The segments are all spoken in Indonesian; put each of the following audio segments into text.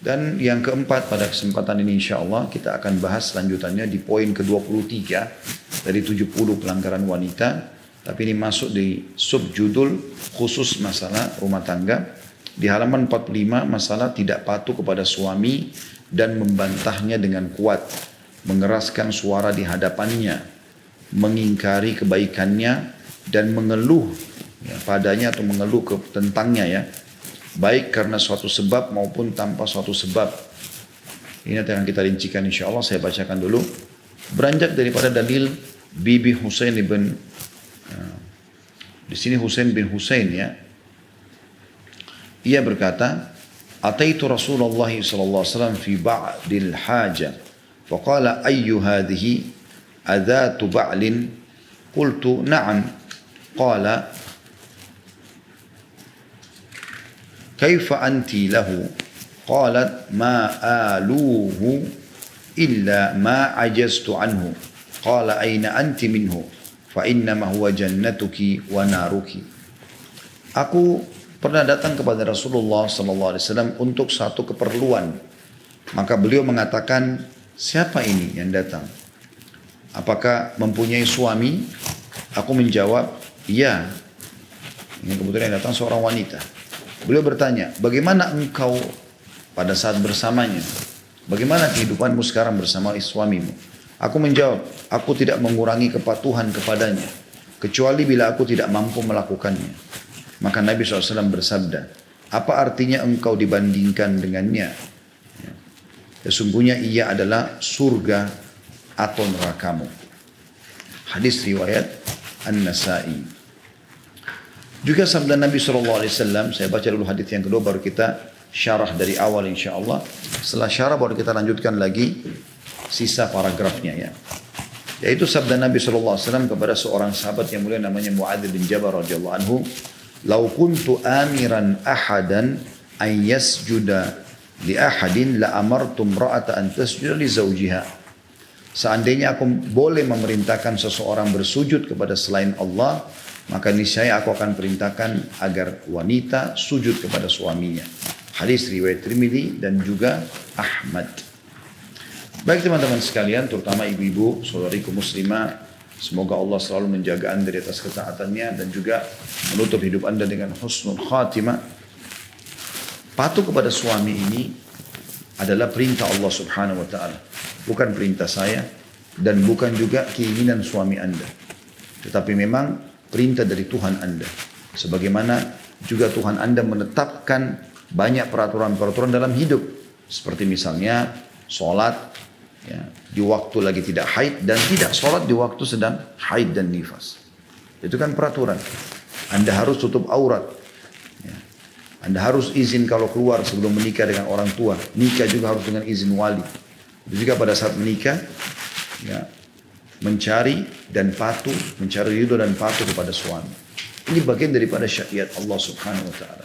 Dan yang keempat pada kesempatan ini insya Allah kita akan bahas lanjutannya di poin ke-23 dari 70 pelanggaran wanita. Tapi ini masuk di subjudul khusus masalah rumah tangga. Di halaman 45 masalah tidak patuh kepada suami dan membantahnya dengan kuat. Mengeraskan suara di hadapannya. Mengingkari kebaikannya dan mengeluh ya, padanya atau mengeluh tentangnya ya. Baik karena suatu sebab maupun tanpa suatu sebab. Ini nanti akan kita rincikan insya Allah. Saya bacakan dulu. Beranjak daripada dalil Bibi Husain ibn di sini Husain bin Husain ya. Ia berkata, "Ataitu Rasulullah sallallahu alaihi wasallam fi ba'dil haja, faqala ayyu hadhihi adatu ba'lin?" Qultu, "Na'am." Qala, "Kaifa anti lahu?" Qalat, "Ma aluhu illa ma ajaztu anhu." Qala, "Aina anti minhu? Fa innama huwa jannatuki wa naruki." Aku pernah datang kepada Rasulullah sallallahu alaihi wasallam untuk satu keperluan. Maka beliau mengatakan, "Siapa ini yang datang? Apakah mempunyai suami?" Aku menjawab, "Iya." Ini kebetulan yang datang seorang wanita. Beliau bertanya, "Bagaimana engkau pada saat bersamanya? Bagaimana kehidupanmu sekarang bersama suamimu?" Aku menjawab, "Aku tidak mengurangi kepatuhan kepadanya, kecuali bila aku tidak mampu melakukannya." Maka Nabi SAW bersabda, "Apa artinya engkau dibandingkan dengannya? Sesungguhnya ia adalah surga atau nerakamu." Hadis riwayat An-Nasai. Juga sabda Nabi SAW, saya baca dulu hadis yang kedua baru kita syarah dari awal insyaAllah. Setelah syarah baru kita lanjutkan lagi sisa paragrafnya ya. Yaitu sabda Nabi SAW kepada seorang sahabat yang mulia namanya Mu'adz bin Jabal radhiyallahu anhu, "Lau kuntu amiran ahadan an yasjuda li ahadin la amartum ra'ata an tasjuda li zawjiha." Seandainya aku boleh memerintahkan seseorang bersujud kepada selain Allah, maka niscaya aku akan perintahkan agar wanita sujud kepada suaminya. Hadis riwayat Tirmidzi dan juga Ahmad. Baik teman-teman sekalian, terutama ibu-ibu, saudariku muslimah, semoga Allah selalu menjaga anda di atas ketaatannya dan juga menutup hidup anda dengan husnul khatimah. Patuh kepada suami ini adalah perintah Allah Subhanahu wa taala, bukan perintah saya dan bukan juga keinginan suami anda. Tetapi memang perintah dari Tuhan anda. Sebagaimana juga Tuhan anda menetapkan banyak peraturan-peraturan dalam hidup. Seperti misalnya sholat ya, di waktu lagi tidak haid dan tidak sholat di waktu sedang haid dan nifas. Itu kan peraturan. Anda harus tutup aurat. Ya. Anda harus izin kalau keluar sebelum menikah dengan orang tua. Nikah juga harus dengan izin wali. Itu juga pada saat menikah ya, mencari dan patuh, mencari ridho dan patuh kepada suami. Ini bagian daripada syariat Allah Subhanahu wa taala.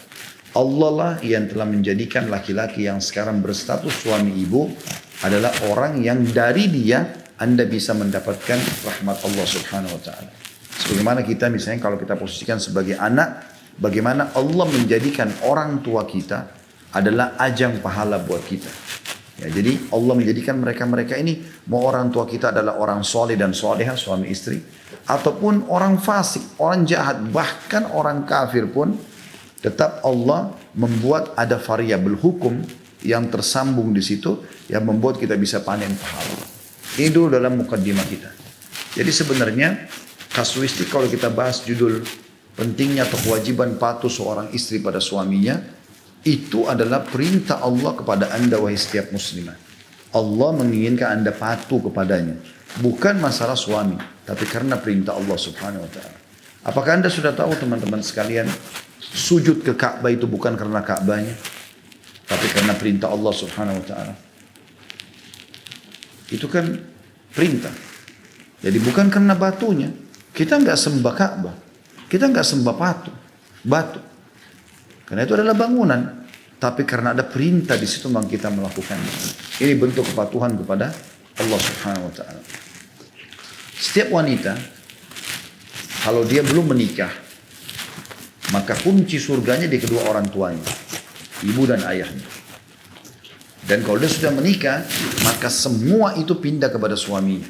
Allah lah yang telah menjadikan laki-laki yang sekarang berstatus suami ibu adalah orang yang dari dia Anda bisa mendapatkan rahmat Allah Subhanahu wa taala. Sebagaimana kita misalnya kalau kita posisikan sebagai anak, bagaimana Allah menjadikan orang tua kita adalah ajang pahala buat kita. Ya, jadi Allah menjadikan mereka-mereka ini, mau orang tua kita adalah orang soleh dan soleha, suami istri, ataupun orang fasik, orang jahat, bahkan orang kafir pun, tetap Allah membuat ada variabel hukum yang tersambung di situ, yang membuat kita bisa panen pahala. Ini dulu dalam mukaddimah kita. Jadi sebenarnya kasuistik kalau kita bahas judul pentingnya atau kewajiban patuh seorang istri pada suaminya, itu adalah perintah Allah kepada anda wahai setiap muslimah. Allah menginginkan anda patuh kepadanya. Bukan masalah suami, tapi karena perintah Allah Subhanahu wa ta'ala. Apakah anda sudah tahu teman-teman sekalian, sujud ke Ka'bah itu bukan karena Ka'bahnya, tapi karena perintah Allah Subhanahu wa ta'ala. Itu kan perintah. Jadi bukan karena batunya. Kita enggak sembah Ka'bah. Kita enggak sembah batu. Karena itu adalah bangunan. Tapi karena ada perintah di situ maka kita melakukannya. Ini bentuk kepatuhan kepada Allah Subhanahu wa ta'ala. Setiap wanita, kalau dia belum menikah, maka kunci surganya di kedua orang tuanya, ibu dan ayahnya. Dan kalau dia sudah menikah, maka semua itu pindah kepada suaminya.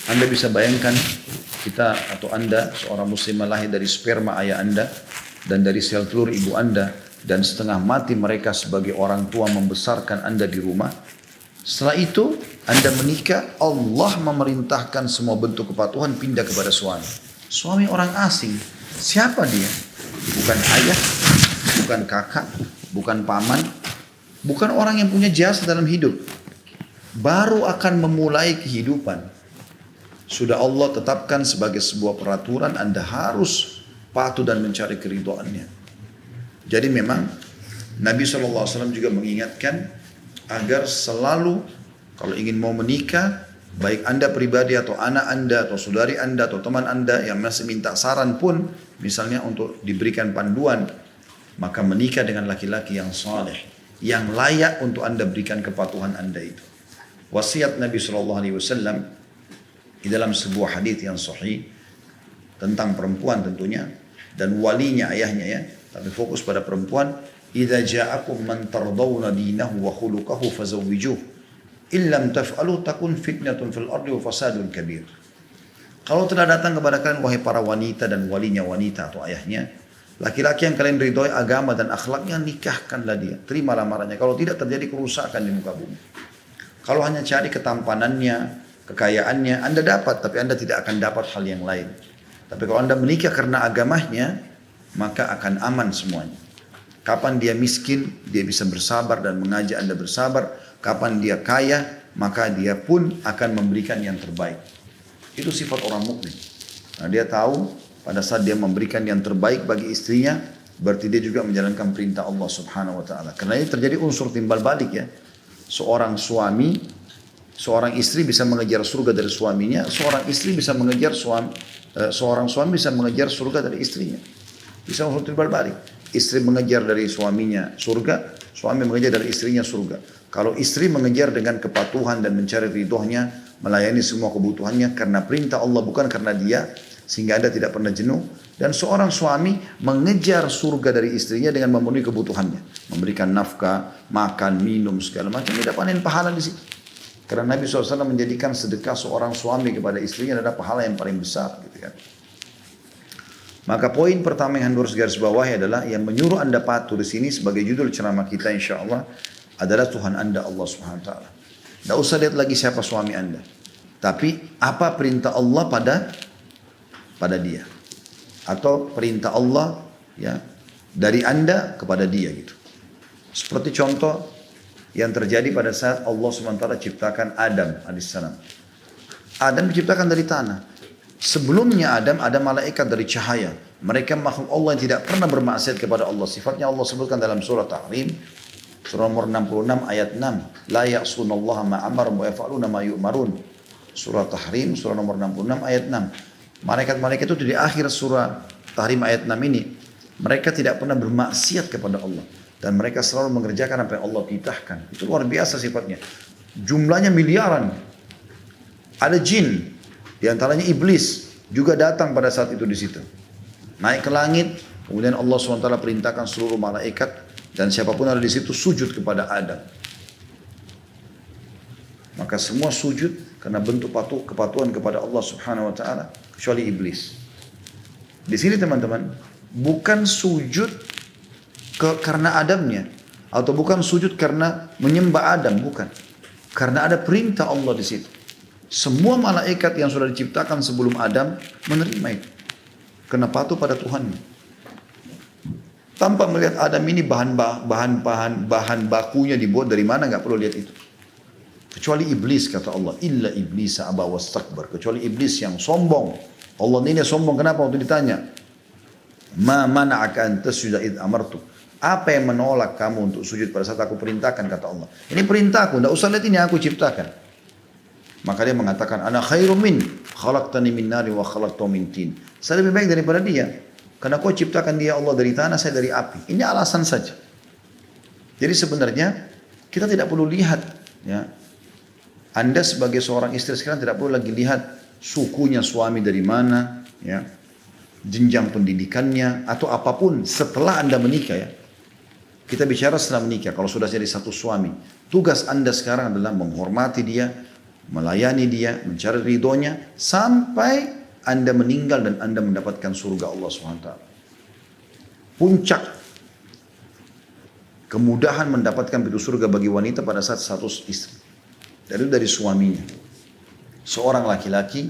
Anda bisa bayangkan kita atau Anda seorang muslimah lahir dari sperma ayah Anda dan dari sel telur ibu Anda, dan setengah mati mereka sebagai orang tua membesarkan Anda di rumah. Setelah itu Anda menikah, Allah memerintahkan semua bentuk kepatuhan pindah kepada suami. Suami orang asing, siapa dia? Bukan ayah, bukan kakak, bukan paman, bukan orang yang punya jasa dalam hidup. Baru akan memulai kehidupan. Sudah Allah tetapkan sebagai sebuah peraturan, Anda harus patuh dan mencari keridhaannya. Jadi memang Nabi SAW juga mengingatkan agar selalu kalau ingin mau menikah, baik Anda pribadi atau anak Anda atau saudari Anda atau teman Anda yang masih minta saran pun, misalnya untuk diberikan panduan, maka menikah dengan laki-laki yang saleh, yang layak untuk Anda berikan kepatuhan Anda itu. Wasiat Nabi SAW di dalam sebuah hadis yang sahih tentang perempuan tentunya, dan walinya ayahnya ya, tapi fokus pada perempuan. Idza ja'akum man tardawna dinahu wa khuluquhu fazawwijuh. Illam taf'alu takun fitnatun fil ardi wa fasadun kabir. Kalau telah datang kepada kalian wahai para wanita dan walinya wanita atau ayahnya, laki-laki yang kalian ridhoi agama dan akhlaknya, nikahkanlah dia, terima lamarannya. Kalau tidak terjadi kerusakan di muka bumi. Kalau hanya cari ketampanannya, kekayaannya, Anda dapat, tapi Anda tidak akan dapat hal yang lain. Tapi kalau Anda menikah karena agamanya, maka akan aman semuanya. Kapan dia miskin, dia bisa bersabar dan mengajak Anda bersabar. Kapan dia kaya, maka dia pun akan memberikan yang terbaik. Itu sifat orang mukmin. Nah, dia tahu pada saat dia memberikan yang terbaik bagi istrinya, berarti dia juga menjalankan perintah Allah Subhanahu wa taala. Karena ini terjadi unsur timbal balik ya. Seorang suami, seorang istri bisa mengejar surga dari suaminya, seorang istri bisa mengejar seorang suami bisa mengejar surga dari istrinya. Bisa unsur timbal balik. Istri mengejar dari suaminya surga, suami mengejar dari istrinya surga. Kalau istri mengejar dengan kepatuhan dan mencari ridhonya, melayani semua kebutuhannya karena perintah Allah bukan karena dia, sehingga Anda tidak pernah jenuh. Dan seorang suami mengejar surga dari istrinya dengan memenuhi kebutuhannya, memberikan nafkah, makan, minum, segala macam, tidak panen pahala di situ. Karena Nabi SAW menjadikan sedekah seorang suami kepada istrinya adalah pahala yang paling besar, gitu kan. Maka poin pertama yang harus garis bawahi adalah yang menyuruh Anda patuh di sini sebagai judul ceramah kita insyaallah adalah Tuhan Anda, Allah Subhanahu wa taala. Tidak usah lihat lagi siapa suami Anda, tapi apa perintah Allah pada dia, atau perintah Allah ya dari Anda kepada dia gitu. Seperti contoh yang terjadi pada saat Allah Subhanahu wa taala ciptakan Adam alaihissalam. Adam diciptakan dari tanah. Sebelumnya Adam ada malaikat dari cahaya. Mereka makhluk Allah yang tidak pernah bermaksiat kepada Allah. Sifatnya Allah sebutkan dalam surah Tahrim, surah nomor 66 ayat 6. La ya'sunallaha ma amarum wa yaf'aluna ma yu'marun. Surah Tahrim, surah nomor 66 ayat 6. Malaikat-malaikat itu di akhir surah Tahrim ayat 6 ini, mereka tidak pernah bermaksiat kepada Allah. Dan mereka selalu mengerjakan apa yang Allah titahkan. Itu luar biasa sifatnya. Jumlahnya miliaran. Ada jin. Di antaranya iblis juga datang pada saat itu di situ. Naik ke langit, kemudian Allah SWT perintahkan seluruh malaikat dan siapapun ada di situ sujud kepada Adam. Maka semua sujud karena bentuk kepatuhan kepada Allah Subhanahu wa taala kecuali iblis. Di sini teman-teman, bukan sujud karena Adamnya atau bukan sujud karena menyembah Adam, bukan. Karena ada perintah Allah di situ. Semua malaikat yang sudah diciptakan sebelum Adam menerima itu. Kena patuh pada Tuhannya. Tanpa melihat Adam ini bahan bakunya dibuat dari mana, nggak perlu lihat itu. Kecuali iblis, kata Allah, illa iblis aba wastakbar. Kecuali iblis yang sombong. Allah ini sombong, kenapa? Waktu ditanya, ma mana'aka an tasjuda id amartu. Apa yang menolak kamu untuk sujud pada saat aku perintahkan, kata Allah. Ini perintahku, tidak usah lihat ini aku ciptakan. Maka dia mengatakan, ana khairum min, khalaqtani min nari wa khalaqtahu min tin. Saya lebih baik daripada dia. Karena kau ciptakan dia Allah dari tanah, saya dari api. Ini alasan saja. Jadi sebenarnya kita tidak perlu lihat, ya. Anda sebagai seorang istri sekarang tidak perlu lagi lihat sukunya suami dari mana, ya, jenjang pendidikannya atau apapun setelah Anda menikah, ya. Kita bicara setelah menikah, kalau sudah jadi satu suami. Tugas Anda sekarang adalah menghormati dia, melayani dia, mencari ridhonya, sampai Anda meninggal dan Anda mendapatkan surga Allah SWT. Puncak kemudahan mendapatkan pintu surga bagi wanita pada saat status istri. Dari suaminya. Seorang laki-laki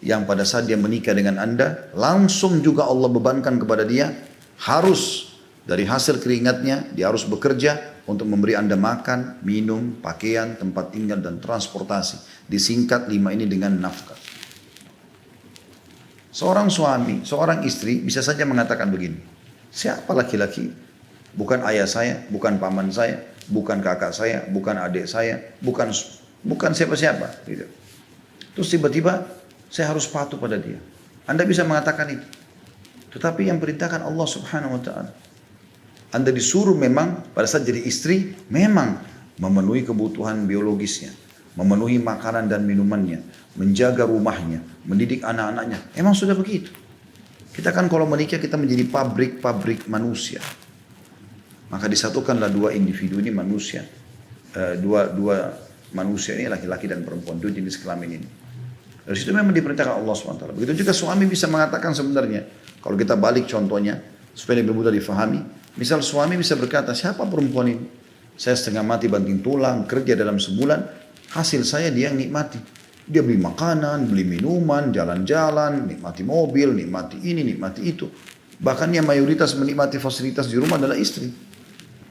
yang pada saat dia menikah dengan Anda, langsung juga Allah bebankan kepada dia, harus dari hasil keringatnya, dia harus bekerja untuk memberi Anda makan, minum, pakaian, tempat tinggal, dan transportasi. Disingkat 5 ini dengan nafkah. Seorang suami, seorang istri bisa saja mengatakan begini, siapa laki-laki? Bukan ayah saya, bukan paman saya, bukan kakak saya, bukan adik saya, bukan siapa-siapa. Gitu. Terus tiba-tiba saya harus patuh pada dia. Anda bisa mengatakan itu. Tetapi yang perintahkan Allah Subhanahu wa Ta'ala. Anda disuruh memang pada saat jadi istri, memang memenuhi kebutuhan biologisnya, memenuhi makanan dan minumannya, menjaga rumahnya, mendidik anak-anaknya. Emang sudah begitu. Kita kan kalau menikah kita menjadi pabrik manusia. Maka disatukanlah dua individu ini manusia. Dua manusia ini laki-laki dan perempuan, dua jenis kelamin ini. Dari situ memang diperintahkan Allah SWT. Begitu juga suami bisa mengatakan sebenarnya, kalau kita balik contohnya, supaya lebih mudah difahami, misal suami bisa berkata, siapa perempuan ini? Saya setengah mati banting tulang, kerja dalam sebulan, hasil saya dia yang nikmati. Dia beli makanan, beli minuman, jalan-jalan, nikmati mobil, nikmati ini, nikmati itu. Bahkan yang mayoritas menikmati fasilitas di rumah adalah istri.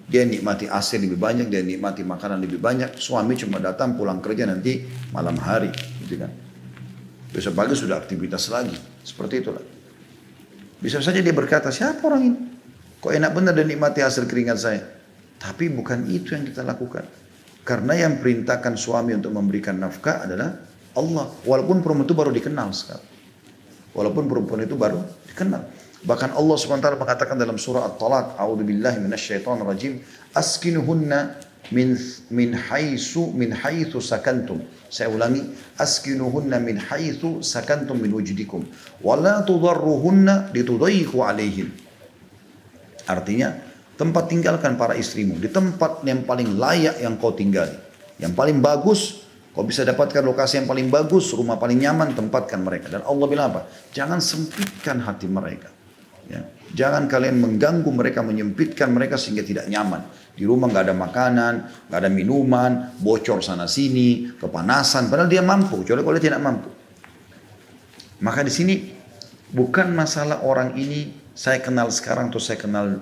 Dia nikmati AC lebih banyak, dia nikmati makanan lebih banyak. Suami cuma datang pulang kerja nanti malam hari, gitu kan. Besok pagi sudah aktivitas lagi, seperti itulah. Bisa saja dia berkata, siapa orang ini? Kok enak benar dan nikmati hasil keringat saya? Tapi bukan itu yang kita lakukan. Karena yang perintahkan suami untuk memberikan nafkah adalah Allah. Walaupun perempuan itu baru dikenal sekarang. Walaupun perempuan itu baru dikenal. Bahkan Allah SWT mengatakan dalam surah At-Talaq, A'udzubillahi minasyaitonirrajim, askinuhunna min haitsu sakantum. Saya ulangi, askinuhunna min haitsu sakantum min wujdikum wa la tudarruhunna litudayyiqu alaihim. Artinya, tempat tinggalkan para istrimu di tempat yang paling layak yang kau tinggali, yang paling bagus. Kau bisa dapatkan lokasi yang paling bagus, rumah paling nyaman, tempatkan mereka. Dan Allah bilang apa? Jangan sempitkan hati mereka. Ya. Jangan kalian mengganggu mereka, menyempitkan mereka sehingga tidak nyaman. Di rumah nggak ada makanan, nggak ada minuman, bocor sana sini, kepanasan. Padahal dia mampu, kecuali kalau dia tidak mampu. Maka di sini bukan masalah orang ini saya kenal sekarang atau saya kenal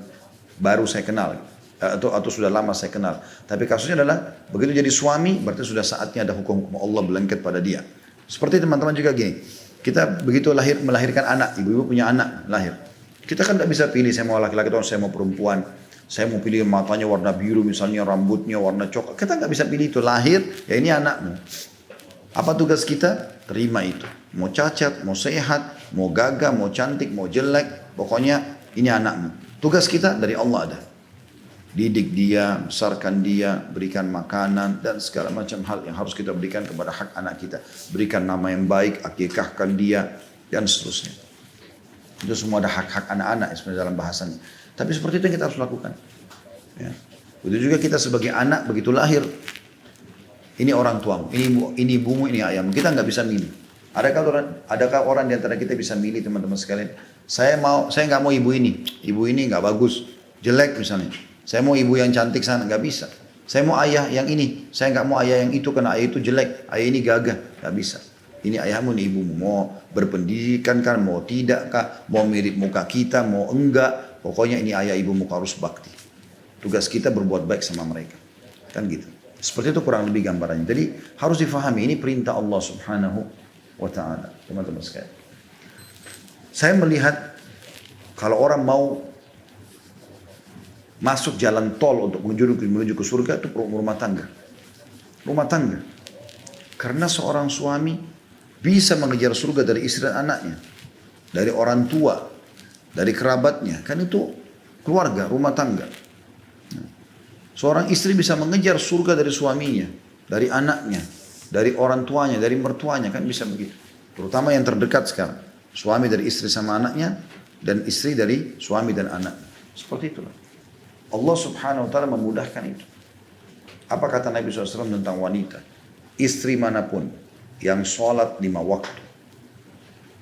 baru saya kenal atau sudah lama saya kenal. Tapi kasusnya adalah begitu jadi suami berarti sudah saatnya ada hukum Allah berlengket pada dia. Seperti teman-teman juga gini. Kita begitu melahirkan anak, ibu-ibu punya anak lahir. Kita kan tidak bisa pilih saya mau laki-laki atau saya mau perempuan. Saya mau pilih matanya warna biru misalnya, rambutnya warna coklat. Kita nggak bisa pilih itu, lahir ya ini anakmu. Apa tugas kita? Terima itu. Mau cacat, mau sehat, mau gagah, mau cantik, mau jelek, pokoknya ini anakmu. Tugas kita dari Allah ada. Didik dia, besarkan dia, berikan makanan dan segala macam hal yang harus kita berikan kepada hak anak kita. Berikan nama yang baik, akikahkan dia dan seterusnya. Itu semua ada hak-hak anak-anak sebenarnya dalam bahasanya. Tapi seperti itu yang kita harus lakukan. Ya. Begitu juga kita sebagai anak begitu lahir. Ini orang tuamu, ini ibumu, ini ayahmu. Kita nggak bisa milih. Adakah orang di antara kita bisa milih teman-teman sekalian? Saya nggak mau ibu ini nggak bagus, jelek misalnya. Saya mau ibu yang cantik sana, nggak bisa. Saya mau ayah yang ini, saya nggak mau ayah yang itu karena ayah itu jelek, ayah ini gagah, nggak bisa. Ini ayahmu, ini ibumu. Mau berpendidikan kan, mau tidak kah, mau mirip muka kita, mau enggak. Pokoknya ini ayah ibumu harus bakti. Tugas kita berbuat baik sama mereka. Kan gitu. Seperti itu kurang lebih gambarannya. Jadi harus difahami ini perintah Allah Subhanahu wa Ta'ala. Teman-teman sekalian. Saya melihat kalau orang mau masuk jalan tol untuk menuju ke surga itu rumah tangga. Rumah tangga. Karena seorang suami bisa mengejar surga dari istri dan anaknya. Dari orang tua. Dari kerabatnya. Kan itu keluarga, rumah tangga. Seorang istri bisa mengejar surga dari suaminya. Dari anaknya. Dari orang tuanya, dari mertuanya. Kan bisa begitu. Terutama yang terdekat sekarang. Suami dari istri sama anaknya. Dan istri dari suami dan anak. Seperti itulah. Allah subhanahu wa ta'ala memudahkan itu. Apa kata Nabi SAW tentang wanita? Istri manapun yang sholat 5 waktu,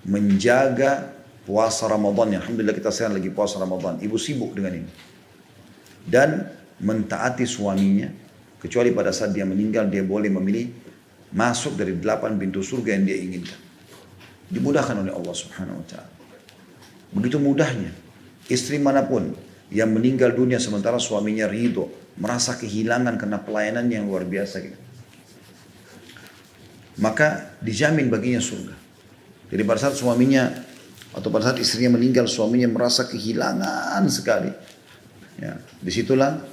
menjaga puasa Ramadan, alhamdulillah kita sekarang lagi puasa Ramadan, ibu sibuk dengan ini, dan mentaati suaminya, kecuali pada saat dia meninggal dia boleh memilih masuk dari 8 pintu surga yang dia inginkan. Dimudahkan oleh Allah subhanahu wa ta'ala. Begitu mudahnya. Istri manapun yang meninggal dunia sementara suaminya ridho, merasa kehilangan karena pelayanan yang luar biasa gitu, maka dijamin baginya surga. Jadi pada saat suaminya atau pada saat istrinya meninggal, suaminya merasa kehilangan sekali, ya, disitulah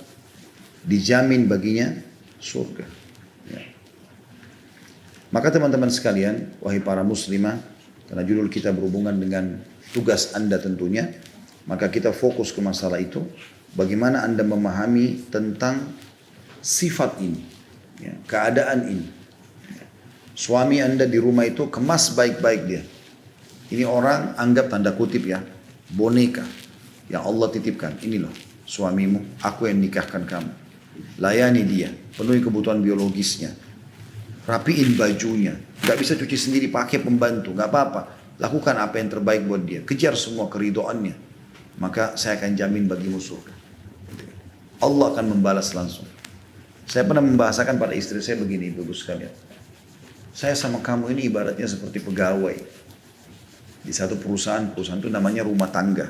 dijamin baginya surga, ya. Maka teman-teman sekalian, wahai para muslimah, karena judul kita berhubungan dengan tugas Anda tentunya, maka kita fokus ke masalah itu. Bagaimana Anda memahami tentang sifat ini, ya, keadaan ini. Suami Anda di rumah itu kemas baik-baik dia. Ini orang anggap tanda kutip ya, boneka yang Allah titipkan. Ini loh suamimu, aku yang nikahkan kamu. Layani dia, penuhi kebutuhan biologisnya. Rapiin bajunya, gak bisa cuci sendiri pakai pembantu, gak apa-apa. Lakukan apa yang terbaik buat dia, kejar semua keridhoannya. Maka saya akan jamin bagimu surga. Allah akan membalas langsung. Saya pernah membahasakan pada istri saya begini, ibu sekalian. Saya sama kamu ini ibaratnya seperti pegawai di satu perusahaan itu namanya rumah tangga.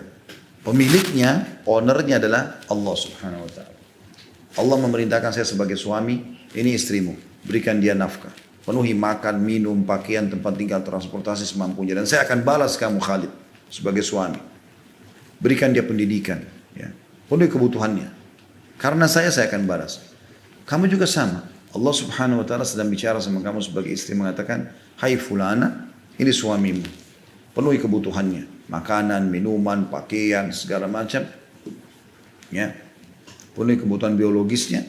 Pemiliknya, ownernya adalah Allah subhanahu wa ta'ala. Allah memerintahkan saya sebagai suami, ini istrimu, berikan dia nafkah, penuhi makan, minum, pakaian, tempat tinggal, transportasi semampunya. Dan saya akan balas kamu Khalid sebagai suami. Berikan dia pendidikan, ya, penuhi kebutuhannya. Karena saya akan balas. Kamu juga sama. Allah subhanahu wa ta'ala sedang bicara sama kamu sebagai istri, mengatakan, hai fulana, ini suamimu, penuhi kebutuhannya, makanan, minuman, pakaian, segala macam, ya, penuhi kebutuhan biologisnya,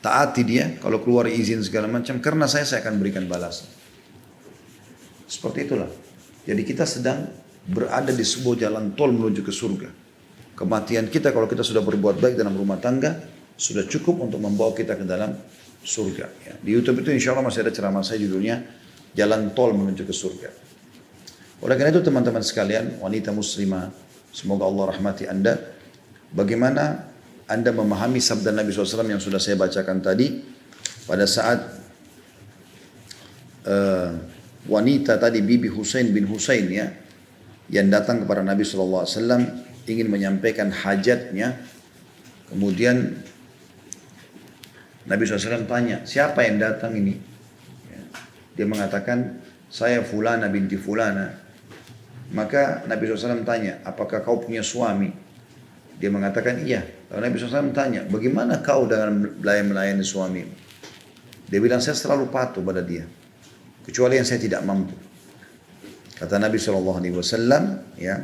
taati dia, kalau keluar izin segala macam, karena saya akan berikan balasan. Seperti itulah. Jadi kita sedang berada di sebuah jalan tol menuju ke surga. Kematian kita kalau kita sudah berbuat baik dalam rumah tangga, sudah cukup untuk membawa kita ke dalam surga. Ya. Di YouTube itu insya Allah masih ada ceramah saya judulnya Jalan Tol Menuju ke Surga. Oleh karena itu teman-teman sekalian, wanita muslimah, semoga Allah rahmati Anda. Bagaimana Anda memahami sabda Nabi SAW yang sudah saya bacakan tadi, pada saat wanita tadi Bibi Husain bin Husain ya, yang datang kepada Nabi SAW ingin menyampaikan hajatnya. Kemudian Nabi SAW tanya, siapa yang datang ini? Dia mengatakan, saya fulana binti fulana. Maka Nabi SAW tanya, apakah kau punya suami? Dia mengatakan iya. Lalu Nabi SAW tanya, bagaimana kau dengan melayani suami? Dia bilang, saya selalu patuh pada dia, kecuali yang saya tidak mampu. Kata Nabi SAW, ya,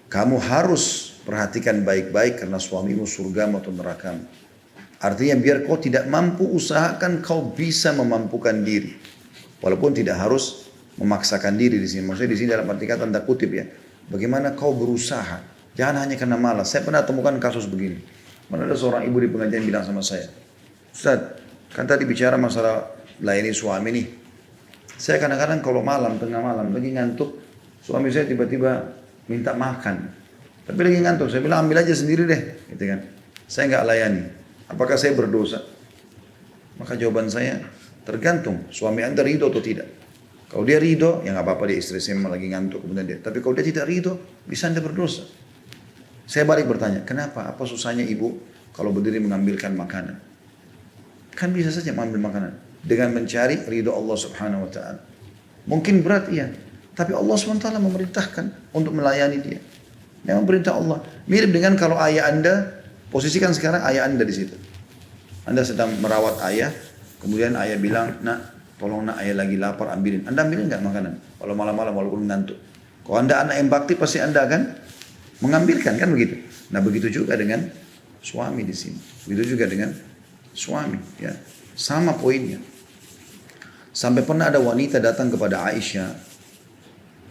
kamu harus perhatikan baik-baik karena suamimu surgamu atau nerakamu. Artinya biar kau tidak mampu, usahakan kau bisa memampukan diri. Walaupun tidak harus memaksakan diri di sini. Maksudnya di sini dalam arti kata tanda kutip ya. Bagaimana kau berusaha. Jangan hanya karena malas. Saya pernah temukan kasus begini. Mana ada seorang ibu di pengajian bilang sama saya, Ustaz, kan tadi bicara masalah layani suami nih. Saya kadang-kadang kalau malam, tengah malam, lagi ngantuk, suami saya tiba-tiba minta makan. Tapi lagi ngantuk, saya bilang ambil aja sendiri deh. Gitu kan. Saya nggak layani. Apakah saya berdosa? Maka jawaban saya, tergantung suami Anda ridho atau tidak. Kalau dia ridho, ya nggak apa-apa, dia istri saya memang lagi ngantuk kemudian dia. Tapi kalau dia tidak ridho, bisa Anda berdosa. Saya balik bertanya, kenapa? Apa susahnya ibu kalau berdiri mengambilkan makanan? Kan bisa saja mengambil makanan dengan mencari ridho Allah Subhanahu Wa Taala. Mungkin berat iya, tapi Allah SWT memerintahkan untuk melayani dia. Memang perintah Allah. Mirip dengan kalau ayah Anda, posisikan sekarang ayah Anda di situ. Anda sedang merawat ayah, kemudian ayah bilang, nak, tolong nak, ayah lagi lapar, ambilin. Anda ambilin nggak makanan? Kalau malam-malam walaupun ngantuk. Kalau Anda anak yang bakti, pasti Anda akan mengambilkan, kan begitu? Nah begitu juga dengan suami di sini. Begitu juga dengan suami, ya. Sama poinnya. Sampai pernah ada wanita datang kepada Aisyah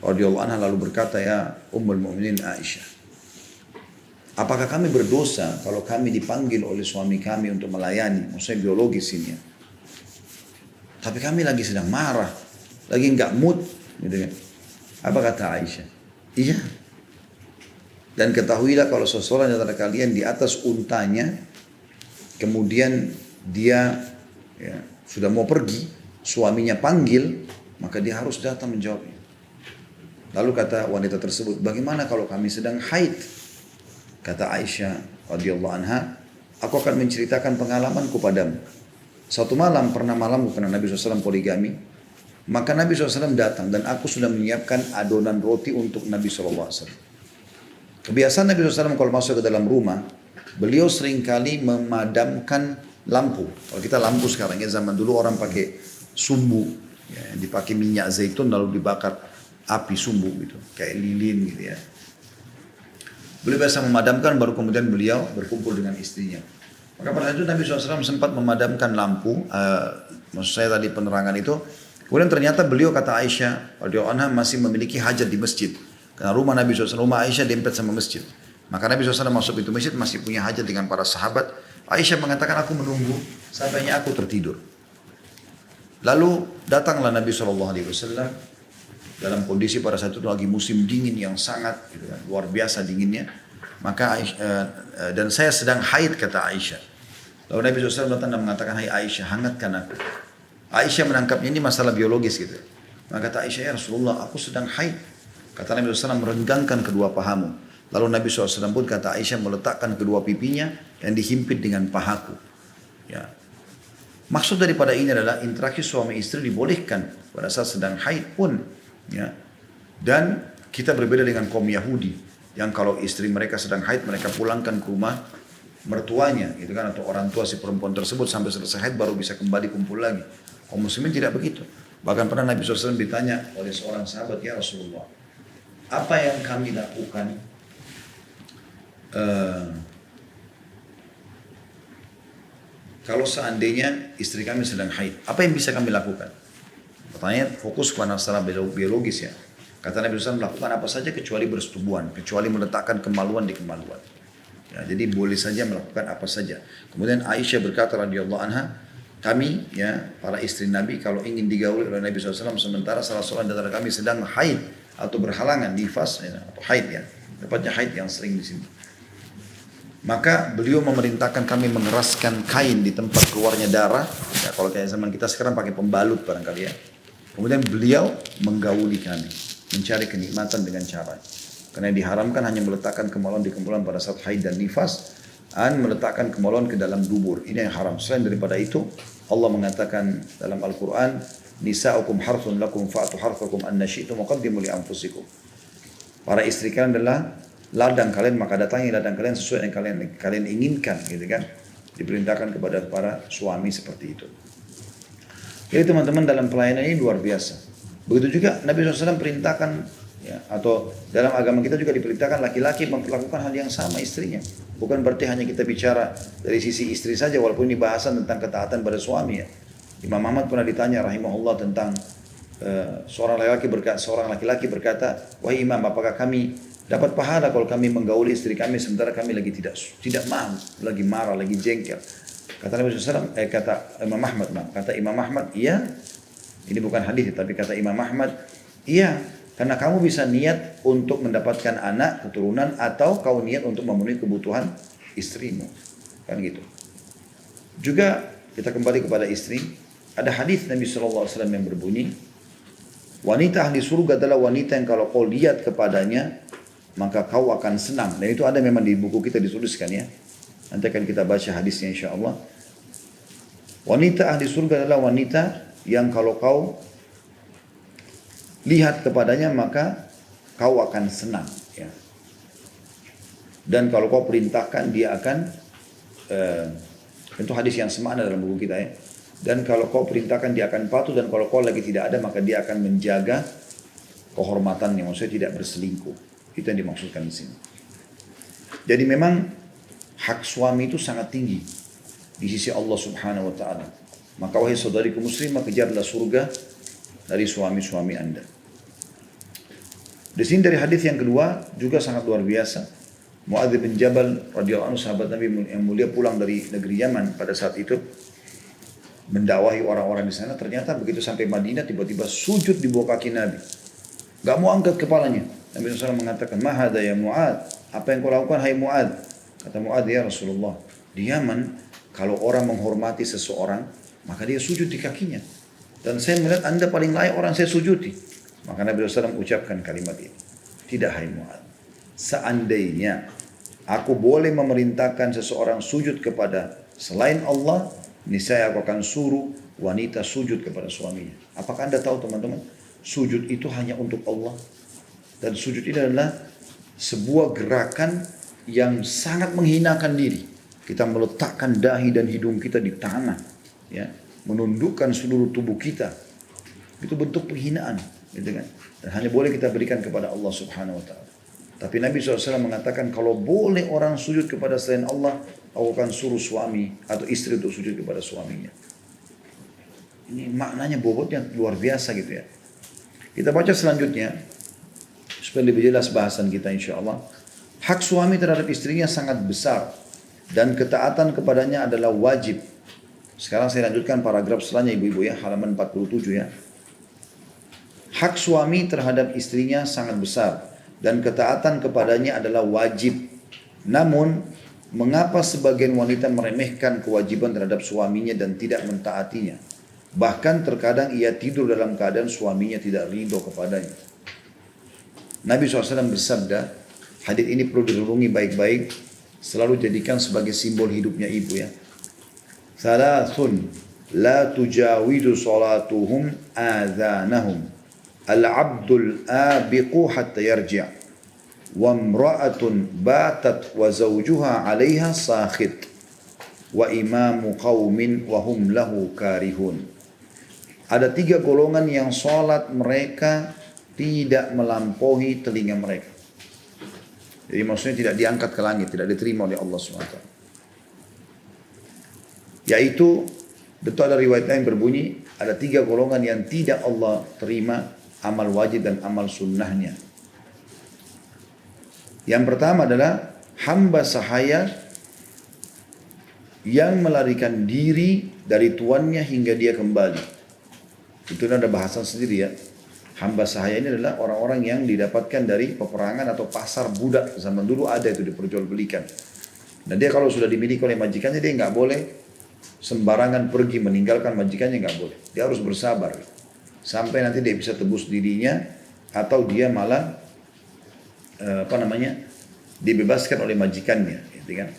radhiyallahu anha lalu berkata, ya Ummul Mukminin Aisyah, Apakah kami berdosa kalau kami dipanggil oleh suami kami untuk melayani? Maksudnya biologis ini ya. Tapi kami lagi sedang marah, lagi nggak mood, gitu kan. Apa kata Aisyah? Iya. Dan ketahuilah kalau seseorang di antara kalian di atas untanya, kemudian dia ya, sudah mau pergi, suaminya panggil, maka dia harus datang menjawabnya. Lalu kata wanita tersebut, bagaimana kalau kami sedang haid? Kata Aisyah radhiyallahu anha, aku akan menceritakan pengalamanku padamu. Satu malam, pernah malam karena Nabi SAW poligami, maka Nabi SAW datang dan aku sudah menyiapkan adonan roti untuk Nabi SAW. Kebiasaan Nabi SAW kalau masuk ke dalam rumah, beliau seringkali memadamkan lampu. Kalau kita lampu sekarang ya, zaman dulu orang pakai sumbu, ya, dipakai minyak zaitun lalu dibakar api sumbu gitu, kayak lilin gitu ya. Beliau biasa memadamkan, baru kemudian beliau berkumpul dengan istrinya. Maka pada itu Nabi SAW sempat memadamkan lampu, maksud saya tadi penerangan itu. Kemudian ternyata beliau, kata Aisyah radhiyallahu anha, masih memiliki hajat di masjid. Karena rumah Nabi SAW, rumah Aisyah dempet sama masjid. Maka Nabi SAW masuk pintu masjid masih punya hajat dengan para sahabat. Aisyah mengatakan, aku menunggu sampainya aku tertidur. Lalu datanglah Nabi SAW dalam kondisi pada saat itu lagi musim dingin yang sangat gitu kan, luar biasa dinginnya. Maka dan saya sedang haid, kata Aisyah. Lalu Nabi SAW datang dan mengatakan, hai Aisyah, hangatkan aku. Aisyah menangkapnya ini masalah biologis gitu. Maka kata Aisyah, ya Rasulullah, aku sedang haid. Kata Nabi SAW, merenggangkan kedua pahamu. Lalu Nabi SAW pun, kata Aisyah, meletakkan kedua pipinya yang dihimpit dengan pahaku. Ya. Maksud daripada ini adalah interaksi suami istri dibolehkan pada saat sedang haid pun. Ya. Dan kita berbeda dengan kaum Yahudi yang kalau istri mereka sedang haid mereka pulangkan ke rumah mertuanya gitu kan, atau orang tua si perempuan tersebut sampai selesai haid baru bisa kembali kumpul lagi. Kaum muslimin tidak begitu. Bahkan pernah Nabi SAW ditanya oleh seorang sahabat, ya Rasulullah, apa yang kami lakukan kalau seandainya istri kami sedang haid, apa yang bisa kami lakukan? Pertanyaan fokus kepada masalah biologis ya. Kata Nabi SAW, melakukan apa saja kecuali bersetubuhan, kecuali meletakkan kemaluan di kemaluan. Ya, jadi boleh saja melakukan apa saja. Kemudian Aisyah berkata radhiyallahu anha, kami ya para istri Nabi kalau ingin digauli oleh Nabi SAW sementara salah seorang dari kami sedang haid atau berhalangan nifas ya, atau haid ya, tepatnya haid yang sering di sini. Maka beliau memerintahkan kami mengeraskan kain di tempat keluarnya darah. Ya, kalau kayak zaman kita sekarang pakai pembalut barangkali ya. Kemudian beliau menggauli kami, mencari kenikmatan dengan cara. Karena diharamkan hanya meletakkan kemaluan di kemaluan pada saat haid dan nifas, dan meletakkan kemaluan ke dalam dubur. Ini yang haram. Selain daripada itu, Allah mengatakan dalam Al-Quran, Nisa'ukum harthun lakum fa'atu harthakum anna syi'tum wa qaddimu li anfusikum. Para istri kalian adalah ladang kalian, maka datangi ladang kalian sesuai yang kalian inginkan, gitu kan? Diperintahkan kepada para suami seperti itu. Jadi teman-teman, dalam pelayanan ini luar biasa. Begitu juga Nabi SAW perintahkan, ya, atau dalam agama kita juga diperintahkan laki-laki melakukan hal yang sama istrinya. Bukan berarti hanya kita bicara dari sisi istri saja, walaupun ini bahasan tentang ketaatan pada suami ya. Imam Ahmad pernah ditanya rahimahullah tentang seorang laki-laki berkata, wahai Imam, apakah kami dapat pahala kalau kami menggauli istri kami sementara kami lagi tidak mau, lagi marah, lagi jengkel? Kata Nabi SAW, kata Imam Ahmad, iya. Ini bukan hadis, tapi kata Imam Ahmad, iya. Karena kamu bisa niat untuk mendapatkan anak, keturunan, atau kau niat untuk memenuhi kebutuhan istrimu. Kan gitu. Juga kita kembali kepada istri. Ada hadis Nabi SAW yang berbunyi, wanita ahli surga adalah wanita yang kalau kau lihat kepadanya, maka kau akan senang. Dan itu ada memang di buku kita dituliskan ya. Nanti akan kita baca hadisnya insya Allah. Wanita ahli surga adalah wanita yang kalau kau lihat kepadanya maka kau akan senang. Ya. Dan kalau kau perintahkan dia akan, tentu hadis yang semakna dalam buku kita ya. Dan kalau kau perintahkan dia akan patuh, dan kalau kau lagi tidak ada maka dia akan menjaga kehormatannya, maksudnya tidak berselingkuh. Itu yang dimaksudkan di sini. Jadi memang hak suami itu sangat tinggi di sisi Allah Subhanahu wa taala. Maka wahai saudariku muslimah, kejarlah surga dari suami-suami Anda. Di sini dari hadis yang kedua juga sangat luar biasa. Muadz bin Jabal radhiyallahu anhu, sahabat Nabi yang mulia, pulang dari negeri Yaman pada saat itu mendakwahi orang-orang di sana. Ternyata begitu sampai Madinah tiba-tiba sujud di bawah kaki Nabi. Gak mau angkat kepalanya. Nabi SAW mengatakan, "Ma hadza ya Muadz? Apa yang kau lakukan hai Muadz?" Kata Muadz, "Ya Rasulullah, di Yaman kalau orang menghormati seseorang, maka dia sujud di kakinya. Dan saya melihat anda paling layak orang saya sujudi." Maka Nabi SAW ucapkan kalimat ini, "Tidak hai Muadz, seandainya aku boleh memerintahkan seseorang sujud kepada selain Allah, niscaya aku akan suruh wanita sujud kepada suaminya." Apakah anda tahu teman-teman, sujud itu hanya untuk Allah. Dan sujud ini adalah sebuah gerakan yang sangat menghinakan diri. Kita meletakkan dahi dan hidung kita di tanah, ya, menundukkan seluruh tubuh kita. Itu bentuk penghinaan, gitu kan? Dan hanya boleh kita berikan kepada Allah Subhanahu wa taala. Tapi Nabi SAW mengatakan, kalau boleh orang sujud kepada selain Allah, aku akan suruh suami atau istri untuk sujud kepada suaminya. Ini maknanya, bobotnya luar biasa gitu ya. Kita baca selanjutnya supaya lebih jelas bahasan kita insya Allah. Hak suami terhadap istrinya sangat besar dan ketaatan kepadanya adalah wajib. Sekarang saya lanjutkan paragraf selanjutnya ibu-ibu ya, halaman 47 ya. Hak suami terhadap istrinya sangat besar dan ketaatan kepadanya adalah wajib. Namun, mengapa sebagian wanita meremehkan kewajiban terhadap suaminya dan tidak mentaatinya? Bahkan terkadang ia tidur dalam keadaan suaminya tidak ridho kepadanya. Nabi SAW bersabda, hadits ini perlu direnungi baik-baik, selalu jadikan sebagai simbol hidupnya ibu ya. Thalathun la tujawidu salatuhum adhanahum, al-abdul abiqu hatta yarji', wa imra'atun batat wa zawjuha 'alaiha sakhit, wa imamu qaumin wa hum lahu karihun. Ada 3 golongan yang salat mereka tidak melampaui telinga mereka. Jadi maksudnya tidak diangkat ke langit, tidak diterima oleh Allah SWT. Yaitu, betul ada riwayat lain berbunyi, ada 3 golongan yang tidak Allah terima amal wajib dan amal sunnahnya. Yang pertama adalah hamba sahaya yang melarikan diri dari tuannya hingga dia kembali. Itu ada bahasan sendiri ya. Hamba sahaya ini adalah orang-orang yang didapatkan dari peperangan atau pasar budak. Zaman dulu ada itu diperjualbelikan. Dan dia kalau sudah dimiliki oleh majikannya, dia nggak boleh sembarangan pergi meninggalkan majikannya, nggak boleh. Dia harus bersabar sampai nanti dia bisa tebus dirinya atau dia malah dibebaskan oleh majikannya, gitu kan.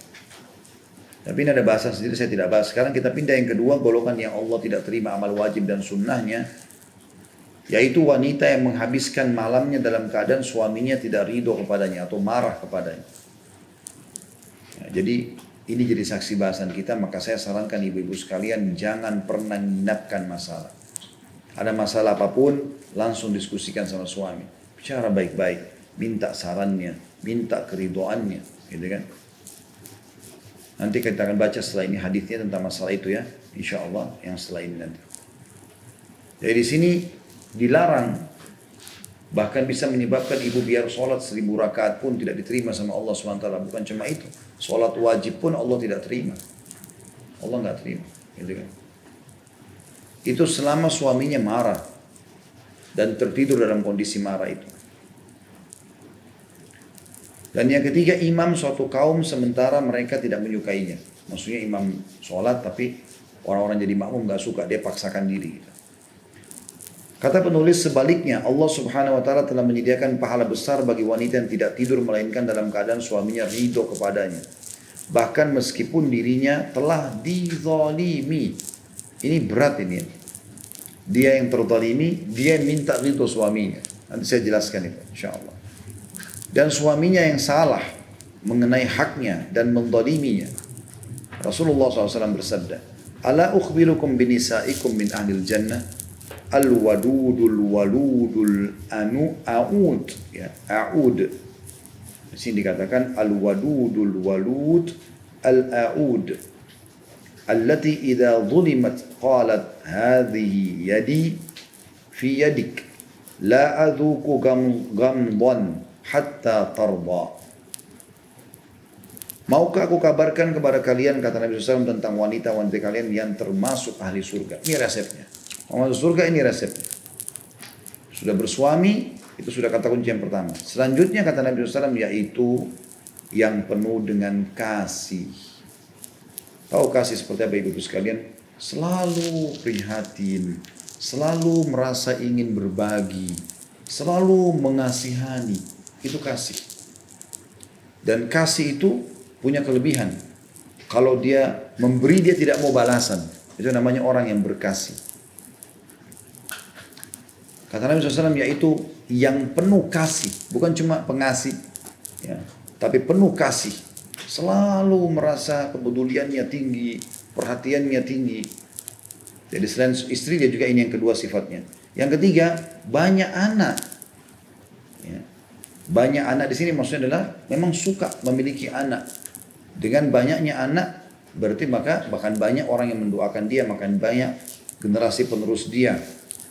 Tapi ini ada bahasan sendiri, saya tidak bahas. Sekarang kita pindah yang kedua, golongan yang Allah tidak terima amal wajib dan sunnahnya, yaitu wanita yang menghabiskan malamnya dalam keadaan suaminya tidak ridho kepadanya atau marah kepadanya. Jadi ini jadi saksi bahasan kita, maka saya sarankan ibu-ibu sekalian jangan pernah menginapkan masalah. Ada masalah apapun, langsung diskusikan sama suami. Bicara baik-baik, minta sarannya, minta keridoannya, gitu kan. Nanti kita akan baca setelah ini hadisnya tentang masalah itu ya, insya Allah yang setelah ini nanti. Jadi di sini dilarang, bahkan bisa menyebabkan ibu biar sholat 1000 rakaat pun tidak diterima sama Allah SWT. Bukan cuma itu, sholat wajib pun Allah tidak terima. Allah nggak terima, gitu kan. Itu selama suaminya marah dan tertidur dalam kondisi marah itu. Dan yang ketiga, imam suatu kaum sementara mereka tidak menyukainya. Maksudnya imam sholat tapi orang-orang jadi makmum nggak suka, dia paksakan diri. Kata penulis sebaliknya, Allah Subhanahu wa taala telah menyediakan pahala besar bagi wanita yang tidak tidur melainkan dalam keadaan suaminya ridho kepadanya. Bahkan meskipun dirinya telah dizalimi. Ini berat ini. Dia yang terzalimi, dia yang minta ridho suaminya. Nanti saya jelaskan itu insyaallah. Dan suaminya yang salah mengenai haknya dan menzaliminya. Rasulullah SAW bersabda, "Ala ukhbirukum binisaikum min ahlil jannah? Al-wadudul waludul a'ud." Ya, a'ud. Di sini dikatakan al-wadudul walud al-a'ud. Allati idza zulimat qalat hadhihi yadi fi yadik la adhuku gamdan hatta tarda. Maukah aku kabarkan kepada kalian, kata Nabi SAW, tentang wanita-wanita kalian yang termasuk ahli surga. Ini resepnya. Mau masuk surga, ini resepnya. Sudah bersuami, itu sudah kata kunci yang pertama. Selanjutnya kata Nabi SAW, yaitu yang penuh dengan kasih. Tahu kasih seperti apa ibu-ibu sekalian? Selalu prihatin, selalu merasa ingin berbagi, selalu mengasihani. Itu kasih. Dan kasih itu punya kelebihan. Kalau dia memberi, dia tidak mau balasan. Itu namanya orang yang berkasih. Kata Nabi SAW, yaitu yang penuh kasih. Bukan cuma pengasih, ya, tapi penuh kasih. Selalu merasa kepeduliannya tinggi, perhatiannya tinggi. Jadi selain istri, dia juga ini yang kedua sifatnya. Yang ketiga, banyak anak. Ya. Banyak anak di sini maksudnya adalah memang suka memiliki anak. Dengan banyaknya anak, berarti maka bahkan banyak orang yang mendoakan dia, makan banyak generasi penerus dia.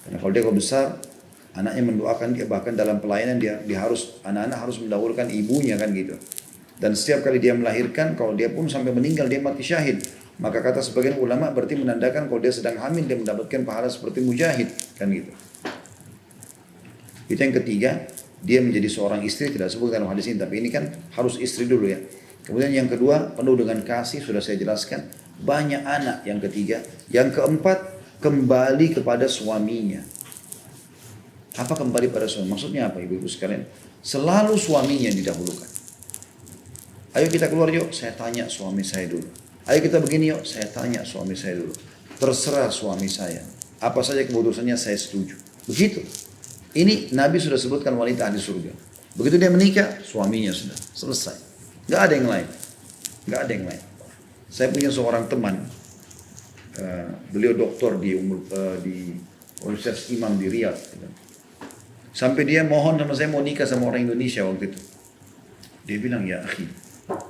Karena kalau dia besar, anaknya mendoakan dia, bahkan dalam pelayanan dia harus, anak-anak harus mendahulukan ibunya kan gitu. Dan setiap kali dia melahirkan, kalau dia pun sampai meninggal, dia mati syahid. Maka kata sebagian ulama berarti menandakan kalau dia sedang hamil, dia mendapatkan pahala seperti mujahid kan gitu. Itu yang ketiga, dia menjadi seorang istri, tidak sebut dalam hadis ini, tapi ini kan harus istri dulu ya. Kemudian yang kedua, penuh dengan kasih, sudah saya jelaskan. Banyak anak, yang ketiga. Yang keempat, kembali kepada suaminya. Apa kembali pada suami? Maksudnya apa ibu-ibu sekalian? Selalu suaminya didahulukan. Ayo kita keluar yuk, saya tanya suami saya dulu. Ayo kita begini yuk, saya tanya suami saya dulu. Terserah suami saya. Apa saja keputusannya saya setuju. Begitu. Ini Nabi sudah sebutkan wanita ahli surga. Begitu dia menikah, suaminya sudah selesai. Gak ada yang lain. Gak ada yang lain. Saya punya seorang teman. Beliau doktor di Universitas Imam di Riyadh. Sampai dia mohon sama saya mau nikah sama orang Indonesia waktu itu. Dia bilang, ya akhi,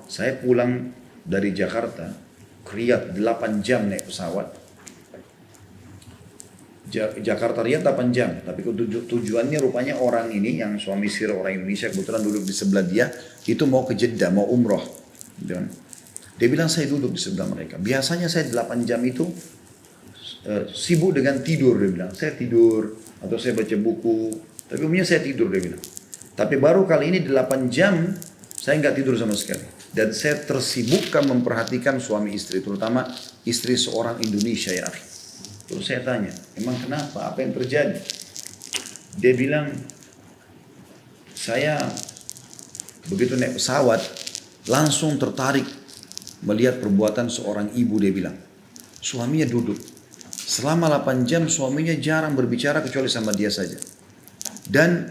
saya pulang dari Jakarta ke Riyadh 8 jam naik pesawat. Jakarta Riyadh 8 jam, tapi tujuannya rupanya orang ini yang suami istri orang Indonesia kebetulan duduk di sebelah dia itu mau ke Jeddah, mau umroh. Dia bilang saya duduk di sebelah mereka. Biasanya saya 8 jam itu sibuk dengan tidur, dia bilang. Saya tidur atau saya baca buku, tapi umumnya saya tidur dia bilang. Tapi baru kali ini 8 jam saya nggak tidur sama sekali. Dan saya tersibukkan memperhatikan suami istri, terutama istri seorang Indonesia ya akhi. Terus saya tanya, emang kenapa? Apa yang terjadi? Dia bilang, saya begitu naik pesawat, langsung tertarik melihat perbuatan seorang ibu, dia bilang. Suaminya duduk. Selama 8 jam suaminya jarang berbicara kecuali sama dia saja. Dan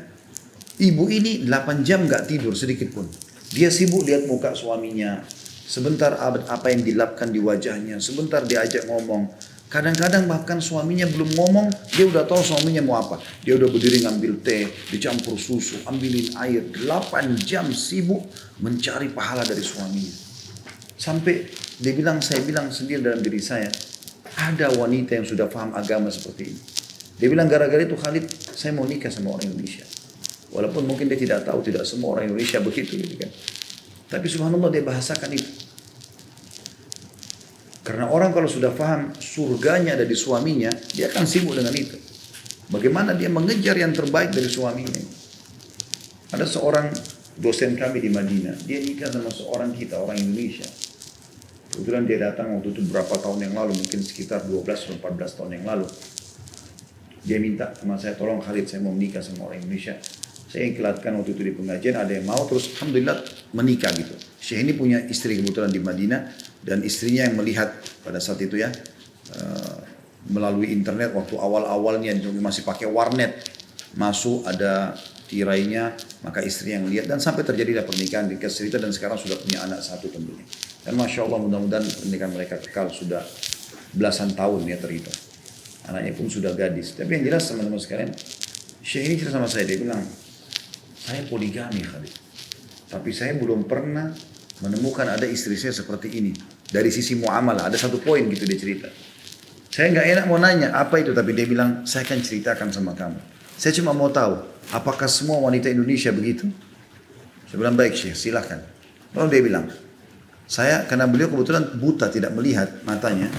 ibu ini 8 jam gak tidur sedikit pun. Dia sibuk lihat muka suaminya. Sebentar apa yang dilapkan di wajahnya. Sebentar diajak ngomong. Kadang-kadang bahkan suaminya belum ngomong, dia udah tahu suaminya mau apa. Dia udah berdiri ngambil teh, dicampur susu, ambilin air. 8 jam sibuk mencari pahala dari suaminya. Sampai dia bilang, saya bilang sendiri dalam diri saya, ada wanita yang sudah paham agama seperti ini. Dia bilang gara-gara itu Khalid, saya mau nikah sama orang Indonesia. Walaupun mungkin dia tidak tahu, tidak semua orang Indonesia begitu gitu kan. Tapi subhanallah dia bahasakan itu. Karena orang kalau sudah paham surganya ada di suaminya, dia akan sibuk dengan itu. Bagaimana dia mengejar yang terbaik dari suaminya. Ada seorang dosen kami di Madinah, dia nikah sama seorang kita, orang Indonesia. Kebetulan dia datang waktu itu berapa tahun yang lalu, mungkin sekitar 12-14 tahun yang lalu. Dia minta sama saya, tolong Khalid, saya mau menikah sama orang Indonesia. Saya ikhlaskan waktu itu di pengajian, ada yang mau, terus alhamdulillah menikah gitu. Syekh ini punya istri kebetulan di Madinah, dan istrinya yang melihat pada saat itu ya, melalui internet waktu awal-awalnya masih pakai warnet, masuk ada tirainya, maka istri yang lihat, dan sampai terjadilah pernikahan di cerita, dan sekarang sudah punya anak satu tentunya. Dan Masya Allah mudah-mudahan pernikahan mereka kekal sudah belasan tahun ya terhitung. Anaknya pun sudah gadis. Tapi yang jelas teman-teman sekalian, Syekh ini cerita sama saya, dia bilang, saya poligami Khalid. Tapi saya belum pernah menemukan ada istri saya seperti ini. Dari sisi muamalah, ada satu poin gitu dia cerita. Saya nggak enak mau nanya apa itu, tapi dia bilang, saya akan ceritakan sama kamu. Saya cuma mau tahu, apakah semua wanita Indonesia begitu? Saya bilang, baik Syekh, silahkan. Lalu dia bilang, Saya, karena beliau kebetulan buta, tidak melihat matanya.